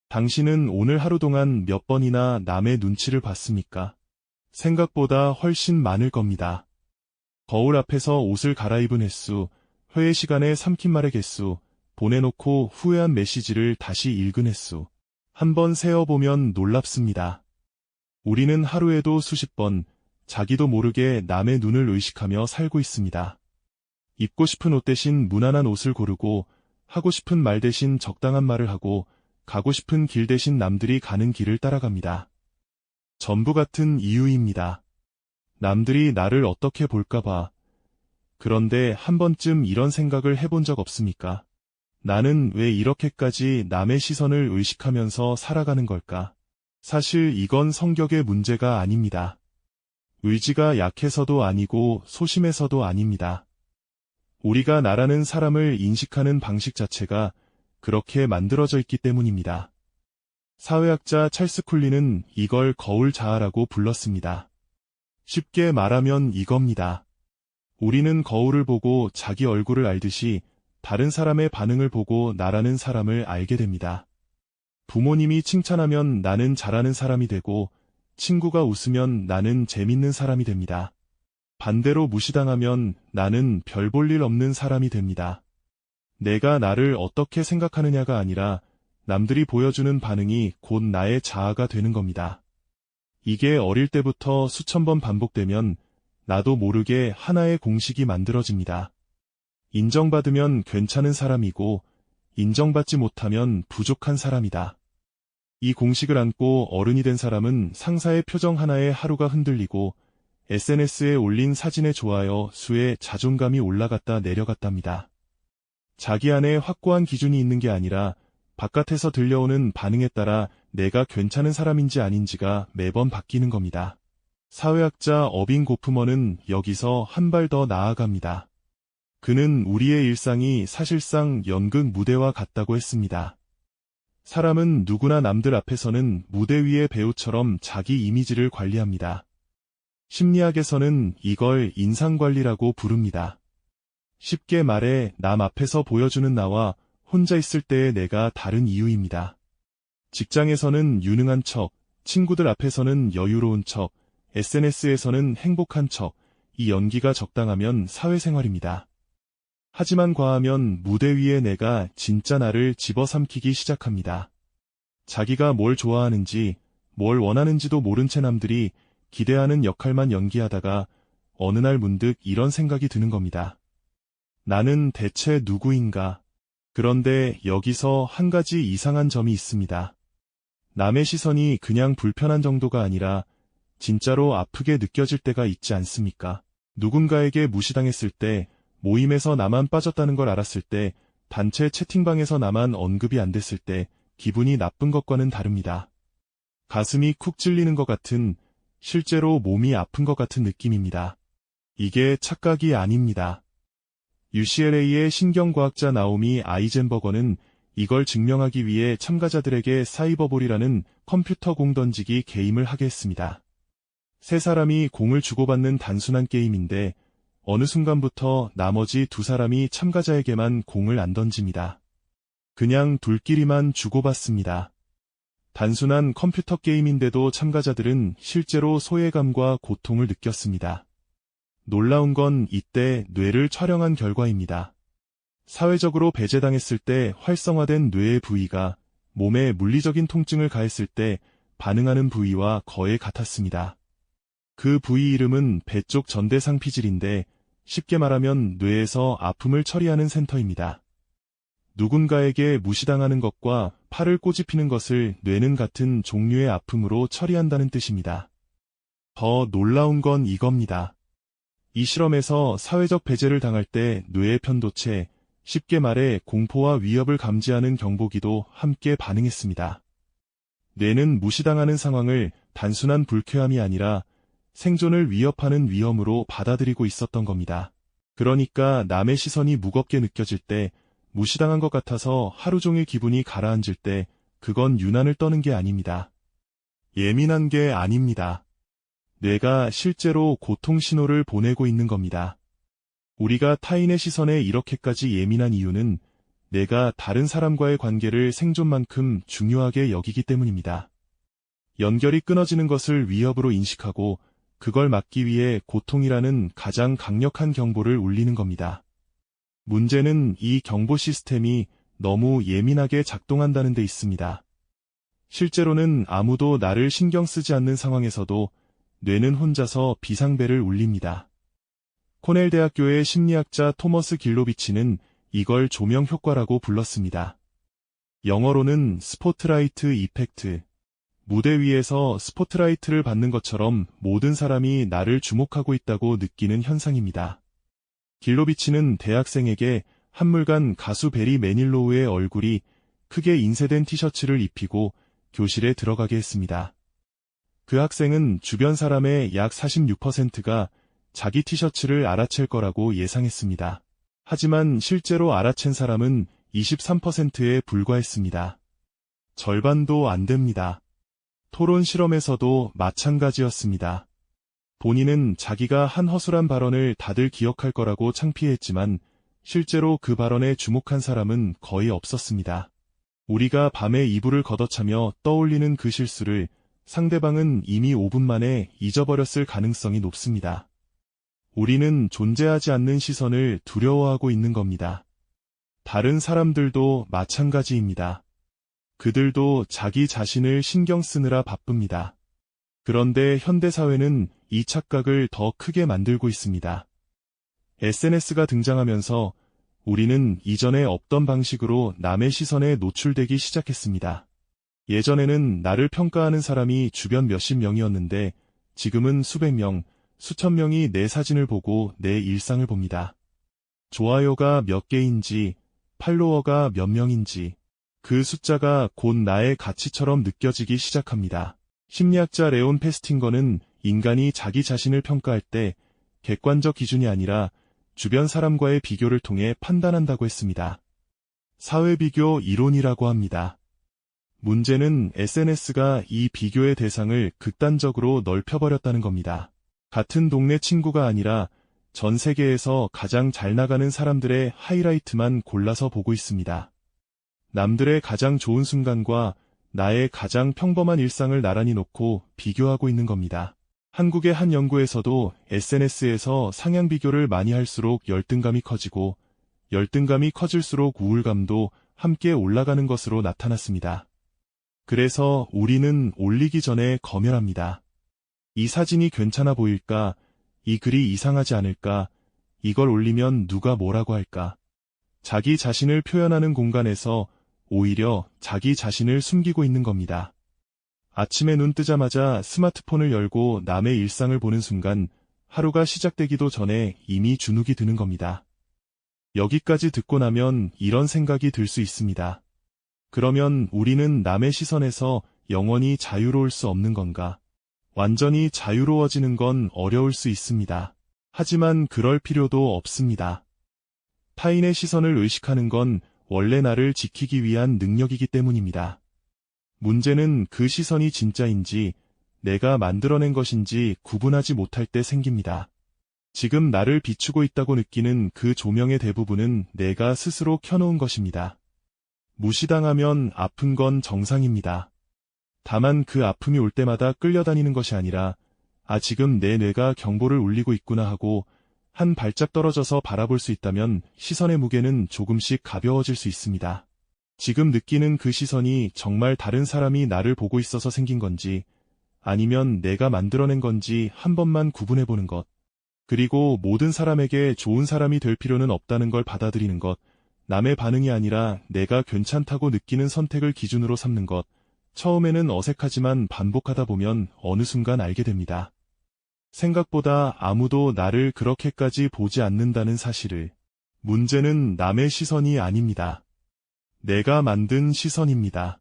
당신은 오늘 하루 동안 몇 번이나 남의 눈치를 봤습니까? 생각보다 훨씬 많을 겁니다. 거울 앞에서 옷을 갈아입은 횟수, 회의 시간에 삼킨 말의 개수, 보내놓고 후회한 메시지를 다시 읽은 횟수. 한번 세어보면 놀랍습니다. 우리는 하루에도 수십 번, 자기도 모르게 남의 눈을 의식하며 살고 있습니다. 입고 싶은 옷 대신 무난한 옷을 고르고, 하고 싶은 말 대신 적당한 말을 하고, 가고 싶은 길 대신 남들이 가는 길을 따라갑니다. 전부 같은 이유입니다. 남들이 나를 어떻게 볼까봐. 그런데 한 번쯤 이런 생각을 해본 적 없습니까? 나는 왜 이렇게까지 남의 시선을 의식하면서 살아가는 걸까? 사실 이건 성격의 문제가 아닙니다. 의지가 약해서도 아니고 소심해서도 아닙니다. 우리가 나라는 사람을 인식하는 방식 자체가 그렇게 만들어져 있기 때문입니다. 사회학자 찰스 쿨리는 이걸 거울 자아라고 불렀습니다. 쉽게 말하면 이겁니다. 우리는 거울을 보고 자기 얼굴을 알듯이 다른 사람의 반응을 보고 나라는 사람을 알게 됩니다. 부모님이 칭찬하면 나는 잘하는 사람이 되고, 친구가 웃으면 나는 재밌는 사람이 됩니다. 반대로 무시당하면 나는 별 볼 일 없는 사람이 됩니다. 내가 나를 어떻게 생각하느냐가 아니라 남들이 보여주는 반응이 곧 나의 자아가 되는 겁니다. 이게 어릴 때부터 수천 번 반복되면 나도 모르게 하나의 공식이 만들어집니다. 인정받으면 괜찮은 사람이고 인정받지 못하면 부족한 사람이다. 이 공식을 안고 어른이 된 사람은 상사의 표정 하나에 하루가 흔들리고 SNS에 올린 사진의 좋아요 수에 자존감이 올라갔다 내려갔답니다. 자기 안에 확고한 기준이 있는 게 아니라 바깥에서 들려오는 반응에 따라 내가 괜찮은 사람인지 아닌지가 매번 바뀌는 겁니다. 사회학자 어빙 고프먼은 여기서 한 발 더 나아갑니다. 그는 우리의 일상이 사실상 연극 무대와 같다고 했습니다. 사람은 누구나 남들 앞에서는 무대 위의 배우처럼 자기 이미지를 관리합니다. 심리학에서는 이걸 인상관리라고 부릅니다. 쉽게 말해 남 앞에서 보여주는 나와 혼자 있을 때의 내가 다른 이유입니다. 직장에서는 유능한 척, 친구들 앞에서는 여유로운 척, SNS에서는 행복한 척, 이 연기가 적당하면 사회생활입니다. 하지만 과하면 무대 위의 내가 진짜 나를 집어삼키기 시작합니다. 자기가 뭘 좋아하는지, 뭘 원하는지도 모른 채 남들이 기대하는 역할만 연기하다가 어느 날 문득 이런 생각이 드는 겁니다. 나는 대체 누구인가? 그런데 여기서 한 가지 이상한 점이 있습니다. 남의 시선이 그냥 불편한 정도가 아니라 진짜로 아프게 느껴질 때가 있지 않습니까? 누군가에게 무시당했을 때, 모임에서 나만 빠졌다는 걸 알았을 때, 단체 채팅방에서 나만 언급이 안 됐을 때 기분이 나쁜 것과는 다릅니다. 가슴이 쿡 찔리는 것 같은, 실제로 몸이 아픈 것 같은 느낌입니다. 이게 착각이 아닙니다. UCLA의 신경과학자 나오미 아이젠버거는 이걸 증명하기 위해 참가자들에게 사이버볼이라는 컴퓨터 공 던지기 게임을 하게 했습니다. 세 사람이 공을 주고받는 단순한 게임인데 어느 순간부터 나머지 두 사람이 참가자에게만 공을 안 던집니다. 그냥 둘끼리만 주고받습니다. 단순한 컴퓨터 게임인데도 참가자들은 실제로 소외감과 고통을 느꼈습니다. 놀라운 건 이때 뇌를 촬영한 결과입니다. 사회적으로 배제당했을 때 활성화된 뇌의 부위가 몸에 물리적인 통증을 가했을 때 반응하는 부위와 거의 같았습니다. 그 부위 이름은 배 쪽 전대상 피질인데 쉽게 말하면 뇌에서 아픔을 처리하는 센터입니다. 누군가에게 무시당하는 것과 팔을 꼬집히는 것을 뇌는 같은 종류의 아픔으로 처리한다는 뜻입니다. 더 놀라운 건 이겁니다. 이 실험에서 사회적 배제를 당할 때 뇌의 편도체, 쉽게 말해 공포와 위협을 감지하는 경보기도 함께 반응했습니다. 뇌는 무시당하는 상황을 단순한 불쾌함이 아니라 생존을 위협하는 위험으로 받아들이고 있었던 겁니다. 그러니까 남의 시선이 무겁게 느껴질 때, 무시당한 것 같아서 하루 종일 기분이 가라앉을 때 그건 유난을 떠는 게 아닙니다. 예민한 게 아닙니다. 뇌가 실제로 고통 신호를 보내고 있는 겁니다. 우리가 타인의 시선에 이렇게까지 예민한 이유는 내가 다른 사람과의 관계를 생존만큼 중요하게 여기기 때문입니다. 연결이 끊어지는 것을 위협으로 인식하고 그걸 막기 위해 고통이라는 가장 강력한 경보를 울리는 겁니다. 문제는 이 경보 시스템이 너무 예민하게 작동한다는 데 있습니다. 실제로는 아무도 나를 신경 쓰지 않는 상황에서도 뇌는 혼자서 비상벨을 울립니다. 코넬 대학교의 심리학자 토머스 길로비치는 이걸 조명 효과라고 불렀습니다. 영어로는 스포트라이트 이펙트. 무대 위에서 스포트라이트를 받는 것처럼 모든 사람이 나를 주목하고 있다고 느끼는 현상입니다. 길로비치는 대학생에게 한물간 가수 베리 매닐로우의 얼굴이 크게 인쇄된 티셔츠를 입히고 교실에 들어가게 했습니다. 그 학생은 주변 사람의 약 46%가 자기 티셔츠를 알아챌 거라고 예상했습니다. 하지만 실제로 알아챈 사람은 23%에 불과했습니다. 절반도 안 됩니다. 토론 실험에서도 마찬가지였습니다. 본인은 자기가 한 허술한 발언을 다들 기억할 거라고 창피했지만 실제로 그 발언에 주목한 사람은 거의 없었습니다. 우리가 밤에 이불을 걷어차며 떠올리는 그 실수를 상대방은 이미 5분 만에 잊어버렸을 가능성이 높습니다. 우리는 존재하지 않는 시선을 두려워하고 있는 겁니다. 다른 사람들도 마찬가지입니다. 그들도 자기 자신을 신경 쓰느라 바쁩니다. 그런데 현대사회는 이 착각을 더 크게 만들고 있습니다. SNS가 등장하면서 우리는 이전에 없던 방식으로 남의 시선에 노출되기 시작했습니다. 예전에는 나를 평가하는 사람이 주변 몇십 명이었는데 지금은 수백 명, 수천 명이 내 사진을 보고 내 일상을 봅니다. 좋아요가 몇 개인지, 팔로워가 몇 명인지, 그 숫자가 곧 나의 가치처럼 느껴지기 시작합니다. 심리학자 레온 페스팅거는 인간이 자기 자신을 평가할 때 객관적 기준이 아니라 주변 사람과의 비교를 통해 판단한다고 했습니다. 사회비교 이론이라고 합니다. 문제는 SNS가 이 비교의 대상을 극단적으로 넓혀버렸다는 겁니다. 같은 동네 친구가 아니라 전 세계에서 가장 잘 나가는 사람들의 하이라이트만 골라서 보고 있습니다. 남들의 가장 좋은 순간과 나의 가장 평범한 일상을 나란히 놓고 비교하고 있는 겁니다. 한국의 한 연구에서도 SNS에서 상향 비교를 많이 할수록 열등감이 커지고 열등감이 커질수록 우울감도 함께 올라가는 것으로 나타났습니다. 그래서 우리는 올리기 전에 검열합니다. 이 사진이 괜찮아 보일까? 이 글이 이상하지 않을까? 이걸 올리면 누가 뭐라고 할까? 자기 자신을 표현하는 공간에서 오히려 자기 자신을 숨기고 있는 겁니다. 아침에 눈 뜨자마자 스마트폰을 열고 남의 일상을 보는 순간 하루가 시작되기도 전에 이미 주눅이 드는 겁니다. 여기까지 듣고 나면 이런 생각이 들 수 있습니다. 그러면 우리는 남의 시선에서 영원히 자유로울 수 없는 건가? 완전히 자유로워지는 건 어려울 수 있습니다. 하지만 그럴 필요도 없습니다. 타인의 시선을 의식하는 건 원래 나를 지키기 위한 능력이기 때문입니다. 문제는 그 시선이 진짜인지 내가 만들어낸 것인지 구분하지 못할 때 생깁니다. 지금 나를 비추고 있다고 느끼는 그 조명의 대부분은 내가 스스로 켜놓은 것입니다. 무시당하면 아픈 건 정상입니다. 다만 그 아픔이 올 때마다 끌려다니는 것이 아니라 지금 내 뇌가 경보를 울리고 있구나 하고 한 발짝 떨어져서 바라볼 수 있다면 시선의 무게는 조금씩 가벼워질 수 있습니다. 지금 느끼는 그 시선이 정말 다른 사람이 나를 보고 있어서 생긴 건지 아니면 내가 만들어낸 건지 한 번만 구분해보는 것. 그리고 모든 사람에게 좋은 사람이 될 필요는 없다는 걸 받아들이는 것. 남의 반응이 아니라 내가 괜찮다고 느끼는 선택을 기준으로 삼는 것. 처음에는 어색하지만 반복하다 보면 어느 순간 알게 됩니다. 생각보다 아무도 나를 그렇게까지 보지 않는다는 사실을. 문제는 남의 시선이 아닙니다. 내가 만든 시선입니다.